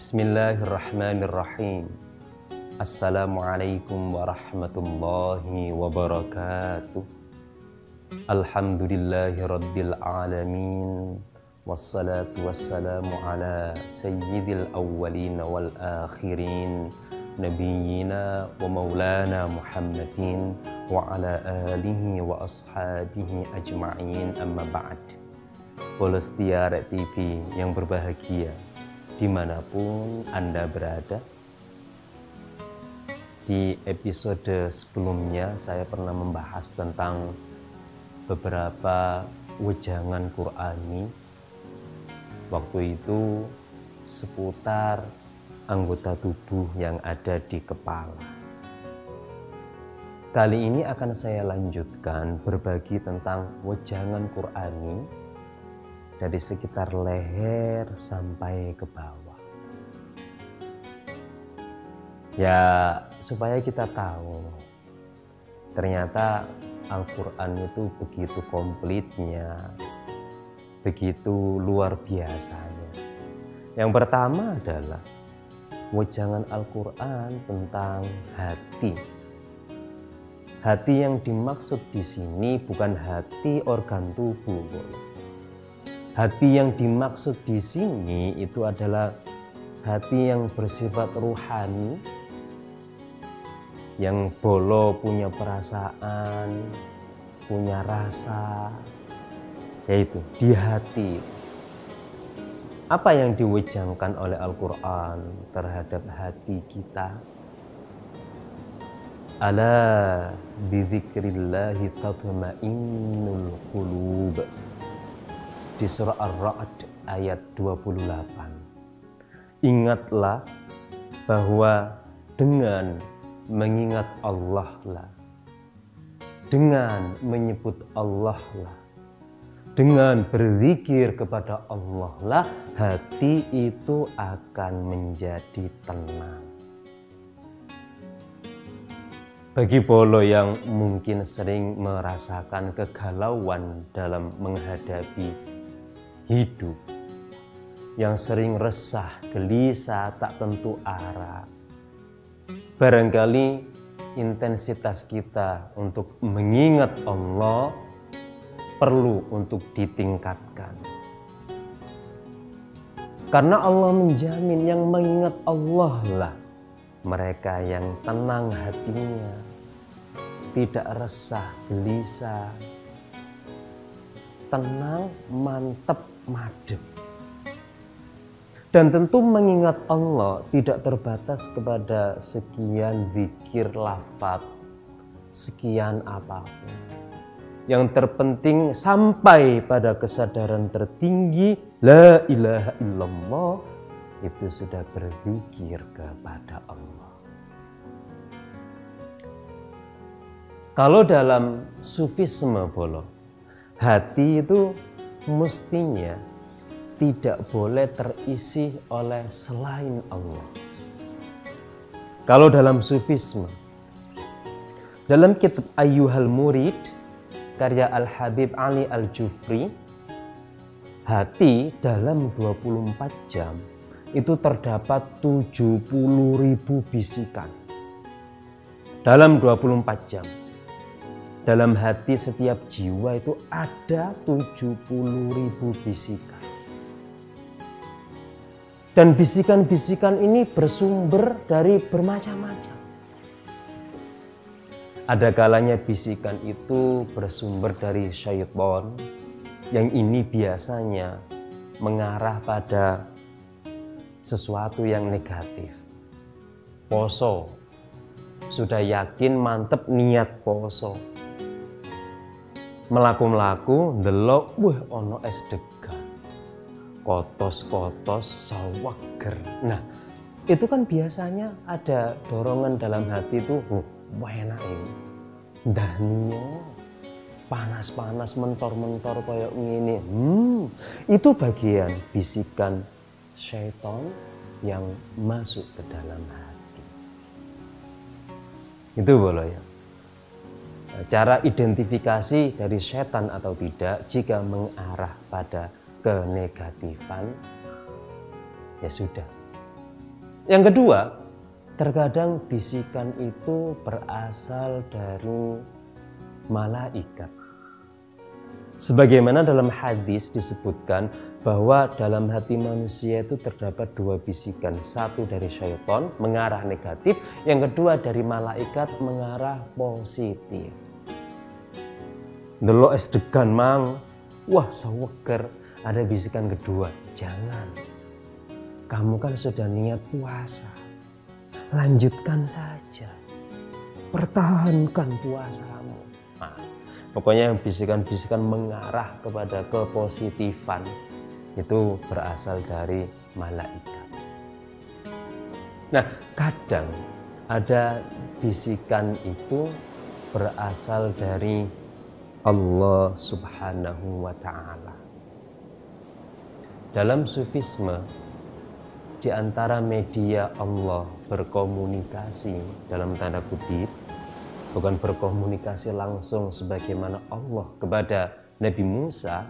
Bismillahirrahmanirrahim. Assalamualaikum warahmatullahi wabarakatuh. Alhamdulillahirabbil alamin. Wassalatu wassalamu ala sayyidil awwalin wal akhirin, nabiyyina wa maulana Muhammadin wa ala alihi wa ashabihi ajma'in, amma ba'd. Polestiar TV yang berbahagia dimanapun Anda berada. Di episode sebelumnya saya pernah membahas tentang beberapa wejangan Qur'ani, waktu itu seputar anggota tubuh yang ada di kepala. Kali ini akan saya lanjutkan berbagi tentang wejangan Qur'ani dari sekitar leher sampai ke bawah. Ya, supaya kita tahu ternyata Al-Quran itu begitu komplitnya, begitu luar biasanya. Yang pertama adalah wejangan Al-Quran tentang hati. Hati yang dimaksud di sini bukan hati organ tubuh. Hati yang dimaksud di sini itu adalah hati yang bersifat ruhani, yang bolo punya perasaan, punya rasa, yaitu di hati. Apa yang diwejangkan oleh Al-Quran terhadap hati kita? Ala bidzikrillahi tatma'innul qulub. Di surah Ar-Ra'd ayat 28. Ingatlah bahwa dengan mengingat Allah lah, dengan menyebut Allah lah, dengan berzikir kepada Allah lah, hati itu akan menjadi tenang. Bagi bolo yang mungkin sering merasakan kegalauan dalam menghadapi hidup, yang sering resah, gelisah, tak tentu arah, barangkali intensitas kita untuk mengingat Allah perlu untuk ditingkatkan. Karena Allah menjamin yang mengingat Allah lah mereka yang tenang hatinya, tidak resah, gelisah, tenang, mantap, madep. Dan tentu mengingat Allah tidak terbatas kepada sekian zikir lafaz, sekian apapun. Yang terpenting sampai pada kesadaran tertinggi la ilaha illallah, itu sudah berzikir kepada Allah. Kalau dalam sufisme bolo, hati itu mestinya tidak boleh terisi oleh selain Allah. Kalau dalam sufisme, dalam kitab Ayyuhal Murid karya Al-Habib Ali Al-Jufri, hati dalam 24 jam itu terdapat 70.000 bisikan. Dalam 24 jam dalam hati setiap jiwa itu ada 70.000 bisikan. Dan bisikan-bisikan ini bersumber dari bermacam-macam. Ada kalanya bisikan itu bersumber dari syaitan, yang ini biasanya mengarah pada sesuatu yang negatif. Poso, sudah yakin mantep niat poso. Melaku-melaku, ndelok, wah ono es degan, kotos-kotos, sawager. Nah, itu kan biasanya ada dorongan dalam hati itu, wah enak ini, dahnya panas-panas, mentor-mentor kayak gini. Itu bagian bisikan syaitan yang masuk ke dalam hati. Itu boleh ya. Cara identifikasi dari setan atau tidak jika mengarah pada kenegatifan, ya sudah, Yang kedua, terkadang bisikan itu berasal dari malaikat. Sebagaimana dalam hadis disebutkan bahwa dalam hati manusia itu terdapat dua bisikan. Satu dari syaitan mengarah negatif, yang kedua dari malaikat mengarah positif. Delok es degan mang, wah seweger, ada bisikan kedua, jangan. Kamu kan sudah niat puasa, lanjutkan saja, pertahankan puasamu. Nah, pokoknya yang bisikan-bisikan mengarah kepada kepositifan itu berasal dari malaikat. Nah, kadang ada bisikan itu berasal dari Allah Subhanahu wa Ta'ala. Dalam sufisme, di antara media Allah berkomunikasi dalam tanda kutip, bukan berkomunikasi langsung sebagaimana Allah kepada Nabi Musa,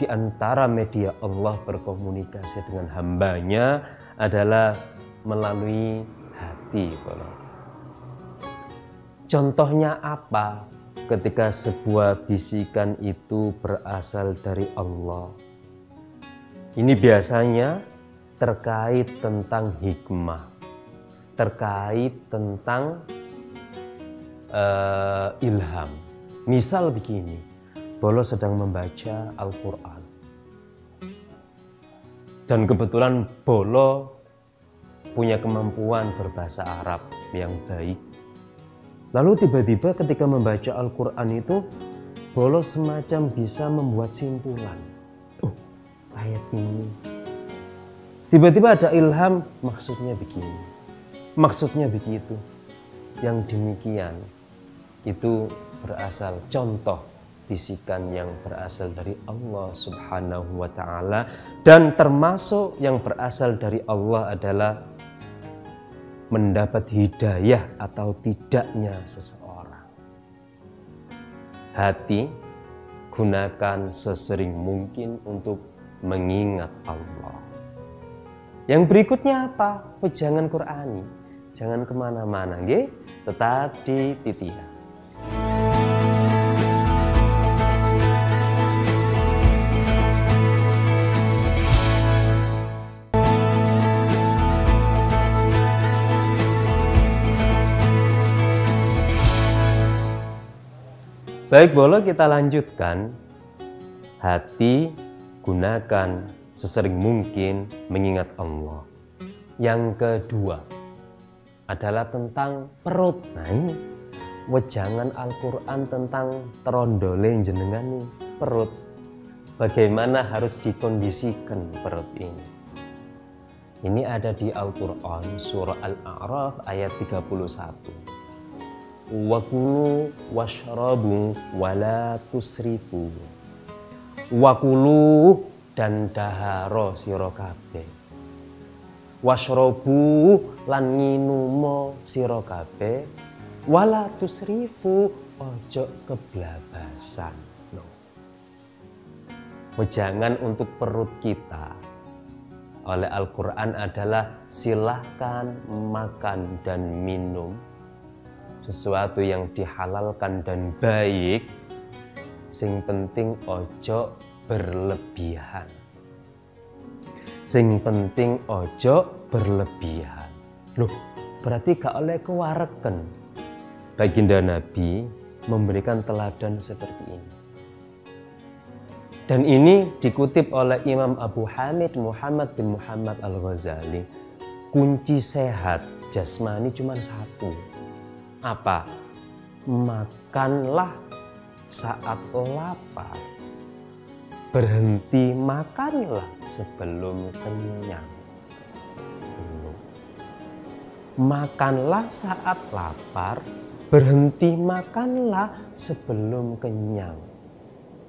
di antara media Allah berkomunikasi dengan hambanya adalah melalui hati. Contohnya apa ketika sebuah bisikan itu berasal dari Allah? Ini biasanya terkait tentang hikmah, terkait tentang ilham. Misal begini, Bolo sedang membaca Al-Quran dan kebetulan Bolo punya kemampuan berbahasa Arab yang baik. Lalu tiba-tiba ketika membaca Al-Quran itu Bolo semacam bisa membuat simpulan. Ayat ini tiba-tiba ada ilham, maksudnya begini, maksudnya begitu. Yang demikian itu berasal, contoh bisikan yang berasal dari Allah Subhanahu wa Ta'ala. Dan termasuk yang berasal dari Allah adalah mendapat hidayah atau tidaknya seseorang. Hati gunakan sesering mungkin untuk mengingat Allah. Yang berikutnya apa? Wejangan Qur'ani. Jangan kemana-mana, nggih? Tetap di Titian. Baik, Bolo, kita lanjutkan. Hati gunakan sesering mungkin mengingat Allah. Yang kedua adalah tentang perut. Nah, ini wejangan Al-Quran tentang terondole jenengan nih, perut. Bagaimana harus dikondisikan perut ini. Ini ada di Al-Quran surah Al-A'raf ayat 31. Wakulu washrabu wala tusrifu. Wakulu dan daharo sira kabeh. Washrabu lan nginumo sira kabeh. Wala tusrifu, ojo keblabasan. Wejangan untuk perut kita oleh Al-Quran adalah silahkan makan dan minum sesuatu yang dihalalkan dan baik, sing penting ojo berlebihan. Sing penting ojo berlebihan. Loh, berarti gak oleh kewareken. Baginda Nabi memberikan teladan seperti ini. Dan ini dikutip oleh Imam Abu Hamid Muhammad bin Muhammad Al-Ghazali. Kunci sehat jasmani cuma satu. Apa? Makanlah saat lapar. Berhenti makanlah sebelum kenyang. Makanlah saat lapar. Berhenti makanlah sebelum kenyang.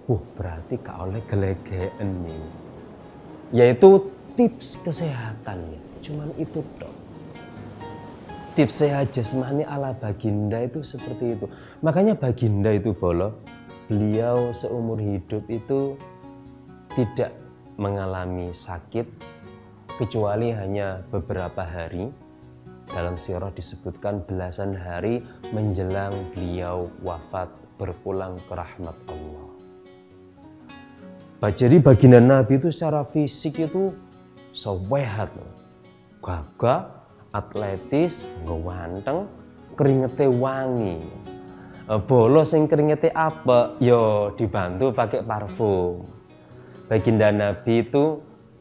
Berarti gak oleh gelegeen nih. Yaitu tips kesehatannya. Cuman itu dong. Tips sehat jasmani ala Baginda itu seperti itu. Makanya Baginda itu Bolo, beliau seumur hidup itu tidak mengalami sakit, kecuali hanya beberapa hari. Dalam sirah disebutkan belasan hari menjelang beliau wafat berpulang ke rahmat Allah. Jadi baginda Nabi itu secara fisik itu sehat, gagah, atletis, ganteng, keringete wangi. Bolos sing keringete apa? Yo dibantu pakai parfum. Baginda Nabi itu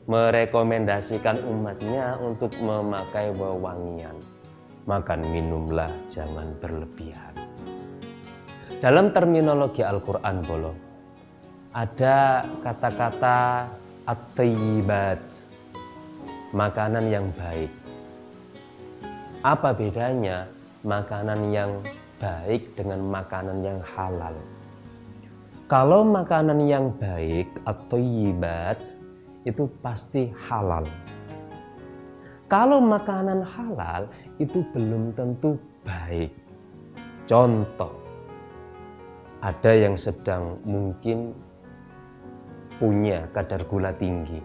merekomendasikan umatnya untuk memakai wewangian. Makan minumlah jangan berlebihan. Dalam terminologi Al-Quran bolo, ada kata-kata at-thayyibat, makanan yang baik. Apa bedanya makanan yang baik dengan makanan yang halal? Kalau makanan yang baik at-thayyibat itu pasti halal. Kalau makanan halal itu belum tentu baik. Contoh, ada yang sedang mungkin punya kadar gula tinggi,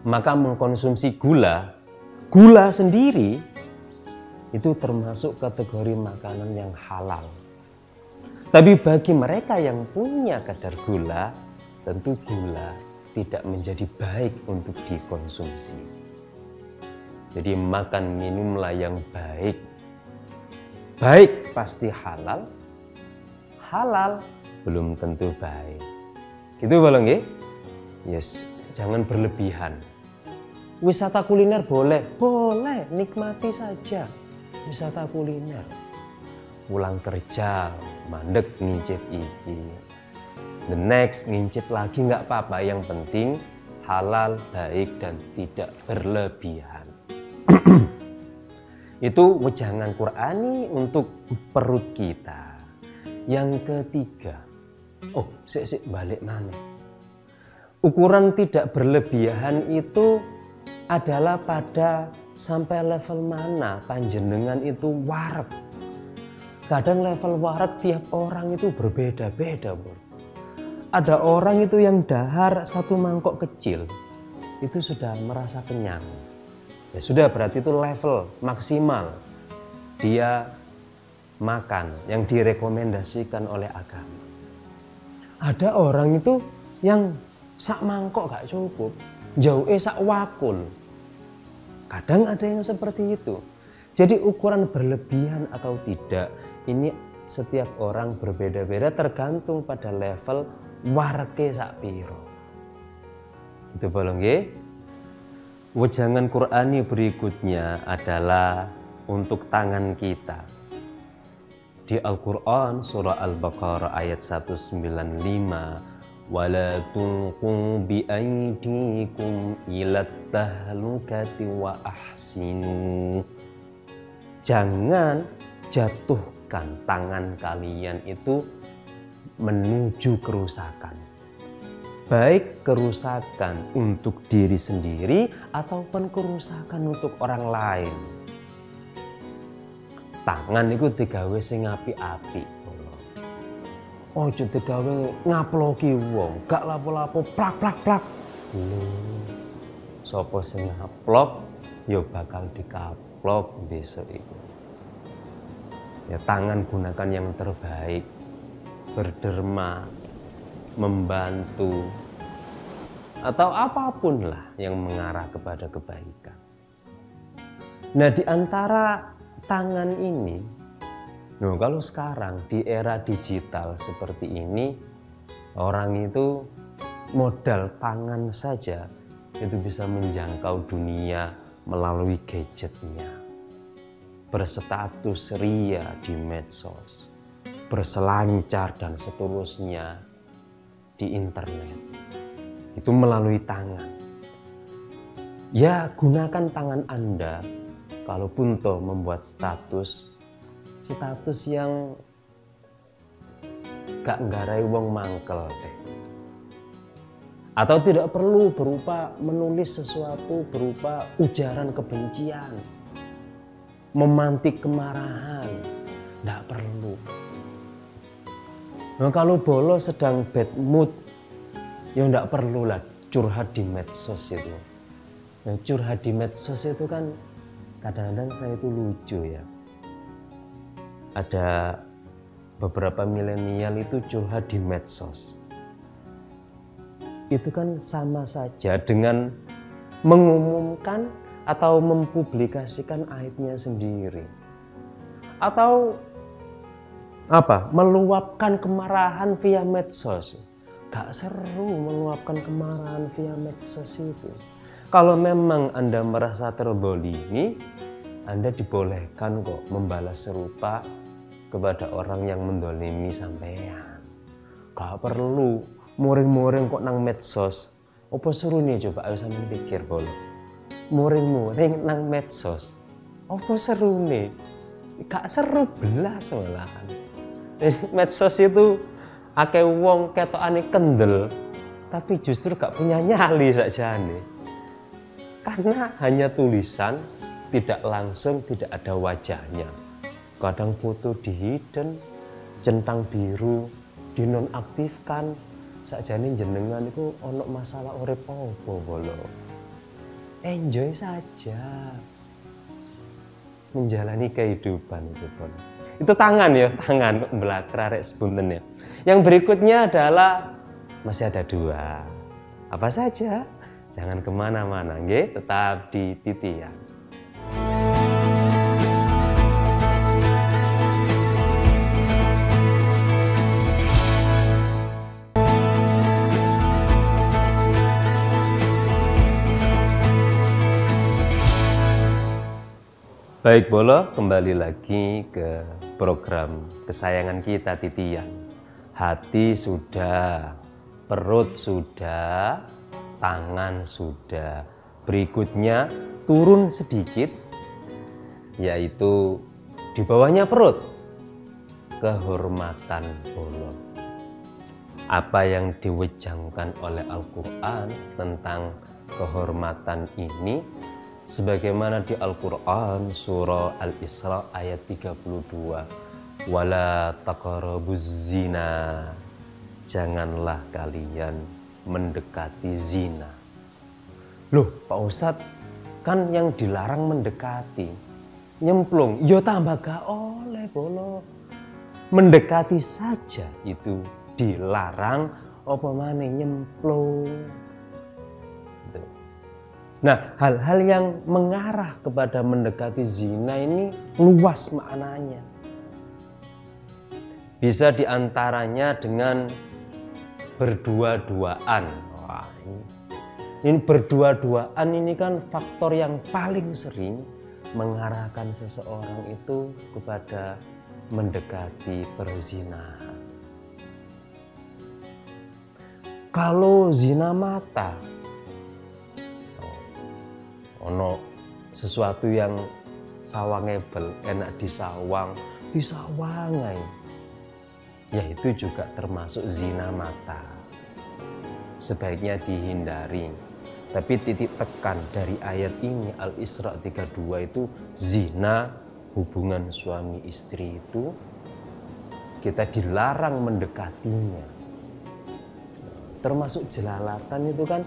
maka mengkonsumsi gula sendiri itu termasuk kategori makanan yang halal. Tapi bagi mereka yang punya kadar gula, tentu gula tidak menjadi baik untuk dikonsumsi. Jadi makan minumlah yang baik. Baik pasti halal, halal belum tentu baik. Gitu boleh nggih? Yes, jangan berlebihan. Wisata kuliner boleh, nikmati saja wisata kuliner. Pulang kerja, mandek ngincip iki. The next ngincip lagi nggak apa-apa, yang penting halal, baik dan tidak berlebihan. Itu wejangan Qur'ani untuk perut kita. Yang ketiga, sik balik mana? Ukuran tidak berlebihan itu adalah pada sampai level mana panjenengan itu warak. Kadang level warak tiap orang itu berbeda-beda, Bro. Ada orang itu yang dahar satu mangkok kecil itu sudah merasa kenyang. Ya sudah, berarti itu level maksimal dia makan yang direkomendasikan oleh agama. Ada orang itu yang sak mangkok gak cukup, jauh sak wakul. Kadang ada yang seperti itu. Jadi ukuran berlebihan atau tidak ini setiap orang berbeda-beda tergantung pada level warke sak piro. Itu boleh nggih? Wejangan Qur'ani berikutnya adalah untuk tangan kita. Di Al-Qur'an surah Al-Baqarah ayat 195, wala tulqu bi aydikum ila tahlukati wa ahsinu. Jangan jatuhkan tangan kalian itu menuju kerusakan. Baik kerusakan untuk diri sendiri ataupun kerusakan untuk orang lain. Tangan itu digawe sing api-api. Ojo digawe ngaploki wong, gak lapo-lapo plak. Sopo sing ngaplok ya bakal dikaplok besok itu. Ya tangan gunakan yang terbaik, berderma, membantu, atau apapun lah yang mengarah kepada kebaikan. Nah, di antara tangan ini, kalau sekarang di era digital seperti ini, orang itu modal tangan saja itu bisa menjangkau dunia melalui gadgetnya, berstatus ria di medsos, berselancar dan seterusnya di internet. Itu melalui tangan. Ya, gunakan tangan Anda kalaupun toh membuat status yang gak nggarai wong mangkel deh. Atau tidak perlu berupa menulis sesuatu berupa ujaran kebencian, memantik kemarahan, tidak perlu. Nah, kalau bolo sedang bad mood, ya tidak perlulah curhat di medsos itu. Nah, curhat di medsos itu kan kadang-kadang saya itu lucu ya. Ada beberapa milenial itu curhat di medsos. Itu kan sama saja dengan mengumumkan atau mempublikasikan aibnya sendiri. Atau meluapkan kemarahan via medsos. Gak seru meluapkan kemarahan via medsos itu. Kalau memang Anda merasa terzalimi, Anda dibolehkan kok membalas serupa kepada orang yang mendolimi sampean. Gak perlu muring-muring kok nang medsos. Apa seru nih, coba ayo sampean pikir bolo. Muring-muring nang medsos. Apa seru nih? Gak seru belas malahan. Medsos itu akeh wong ketokane kendel, tapi justru gak punya nyali sakjane. Karena hanya tulisan, tidak langsung, tidak ada wajahnya. Kadang foto di hidden, centang biru, dinonaktifkan. Sakjane jenengan itu ono masalah urip apa bolo. Enjoy saja menjalani kehidupan itu bolo. Itu tangan ya, tangan belakang rek sepunten ya. Yang berikutnya adalah masih ada dua. Apa saja? Jangan kemana-mana, nggih, tetap di Titian. Baik bolo, kembali lagi ke program kesayangan kita Titian. Hati sudah, perut sudah, tangan sudah. Berikutnya turun sedikit, yaitu di bawahnya perut, kehormatan bolo. Apa yang diwejangkan oleh Al-Quran tentang kehormatan ini, sebagaimana di Al-Quran surah Al-Isra ayat 32, wala taqrabuz zina, janganlah kalian mendekati zina. Loh Pak Ustadz, kan yang dilarang mendekati, nyemplung, yo tambah gak oleh bolo. Mendekati saja itu dilarang, apa maneh nyemplung. Nah, hal-hal yang mengarah kepada mendekati zina ini luas maknanya. Bisa diantaranya dengan berdua-duaan. Wah, ini berdua-duaan ini kan faktor yang paling sering mengarahkan seseorang itu kepada mendekati perzinahan. Kalau zina mata, ono sesuatu yang sawangebel, enak disawangai, ya itu juga termasuk zina mata. Sebaiknya dihindari. Tapi titik tekan dari ayat ini Al-Isra 32 itu zina, hubungan suami istri itu kita dilarang mendekatinya. Termasuk jelalatan itu kan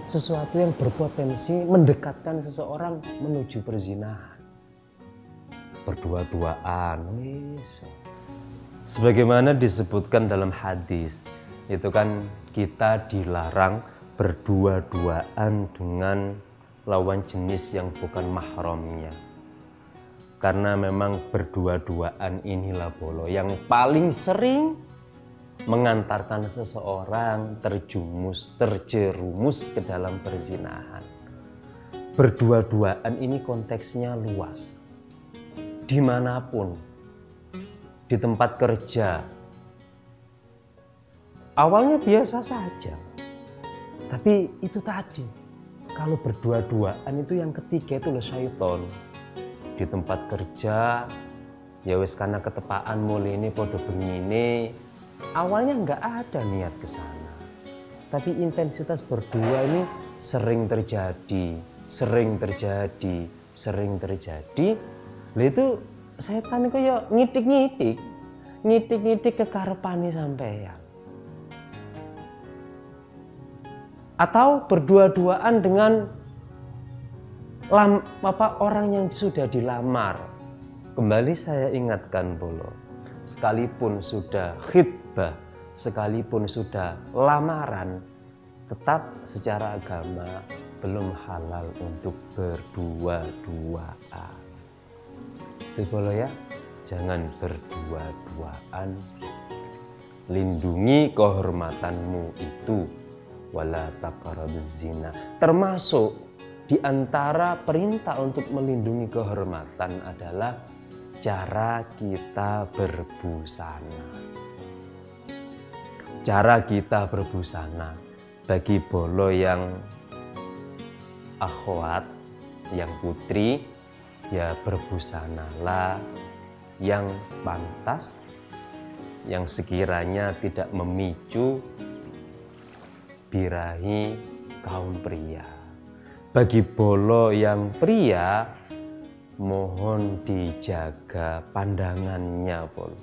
sesuatu yang berpotensi mendekatkan seseorang menuju perzinahan. Berdua-duaan, sebagaimana disebutkan dalam hadis, itu kan kita dilarang berdua-duaan dengan lawan jenis yang bukan mahramnya. Karena memang berdua-duaan inilah bolo yang paling sering mengantarkan seseorang terjerumus ke dalam perzinahan. Berdua-duaan ini konteksnya luas. Dimanapun, di tempat kerja, awalnya biasa saja. Tapi itu tadi, kalau berdua-duaan itu yang ketiga itu loh syaiton. Di tempat kerja, ya wis karena ketepaan mulai ini podo begini. Awalnya nggak ada niat ke sana, tapi intensitas berdua ini sering terjadi. Lah itu setan itu ya ngitik-ngitik kekarepane sampeyan. Atau berdua-duaan dengan orang yang sudah dilamar. Kembali saya ingatkan Bolo, sekalipun sudah khitbah, sekalipun sudah lamaran, tetap secara agama belum halal untuk berdua-duaan. Itu Bolo ya, jangan berdua-duaan. Lindungi kehormatanmu itu, wala taqrabuz zina. Termasuk di antara perintah untuk melindungi kehormatan adalah cara kita berbusana. Cara kita berbusana bagi Bolo yang akhwat, yang putri, ya berbusanalah yang pantas, yang sekiranya tidak memicu birahi kaum pria. Bagi Bolo yang pria, mohon dijaga pandangannya Bolo.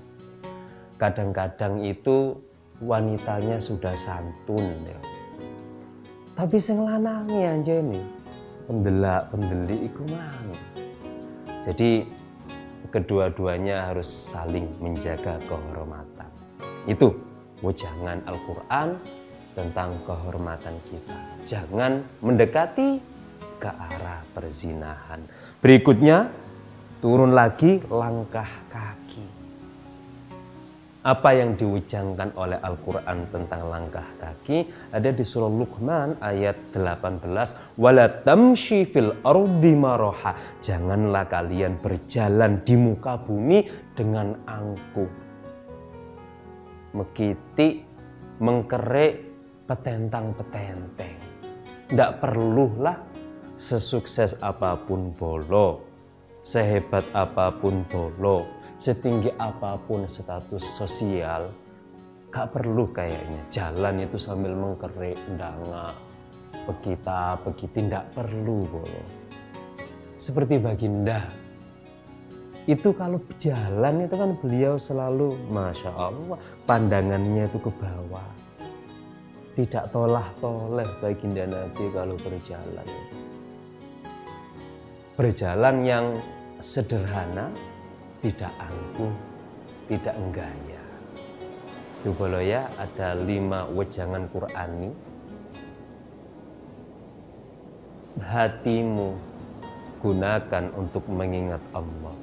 Kadang-kadang itu wanitanya sudah santun ya, tapi sing lanange anjene pendelak-pendeli iku mang. Jadi kedua-duanya harus saling menjaga kehormatan. Itu wejangan Al-Quran tentang kehormatan kita. Jangan mendekati ke arah perzinahan. Berikutnya, turun lagi langkah kaki. Apa yang diwujangkan oleh Al-Quran tentang langkah kaki ada di surah Luqman ayat 18. Wala tamshi fil ardi maraha. Janganlah kalian berjalan di muka bumi dengan angkuh, mekiti, mengkerik, petentang-petenteng. Tidak perlulah sesukses apapun Bolo, sehebat apapun Bolo, setinggi apapun status sosial, gak perlu kayaknya jalan itu sambil mengkerik, ndanga, begitu, ndak perlu Bolo. Seperti baginda, itu kalau jalan itu kan beliau selalu, Masya Allah, pandangannya itu ke bawah. Tidak tolah-toleh baginda Nabi kalau berjalan. Berjalan yang sederhana, tidak angkuh, tidak gaya. Itu Bolo ya, ada 5 wejangan Qur'ani. Hatimu gunakan untuk mengingat Allah.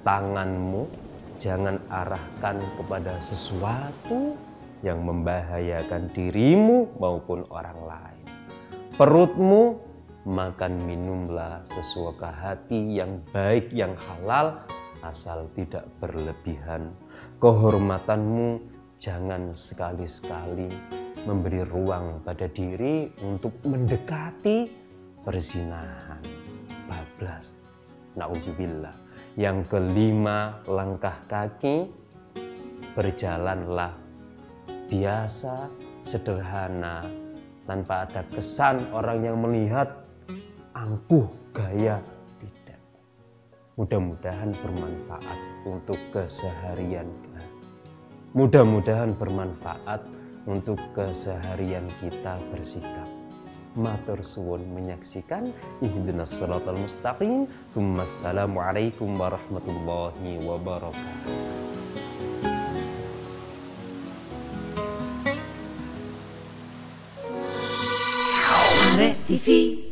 Tanganmu jangan arahkan kepada sesuatu yang membahayakan dirimu maupun orang lain. Perutmu makan minumlah sesuka hati yang baik, yang halal, asal tidak berlebihan. Kehormatanmu jangan sekali-sekali memberi ruang pada diri untuk mendekati perzinahan. Bablas, na'udzubillah. Yang kelima, langkah kaki, berjalanlah biasa, sederhana, tanpa ada kesan orang yang melihat angkuh, gaya. Tidak. Mudah-mudahan bermanfaat untuk keseharian. Mudah-mudahan bermanfaat untuk keseharian kita bersikap. Matur suwun menyaksikan Ihdinas Shiratal Mustaqim. Wassalamualaikum warahmatullahi wabarakatuh. TV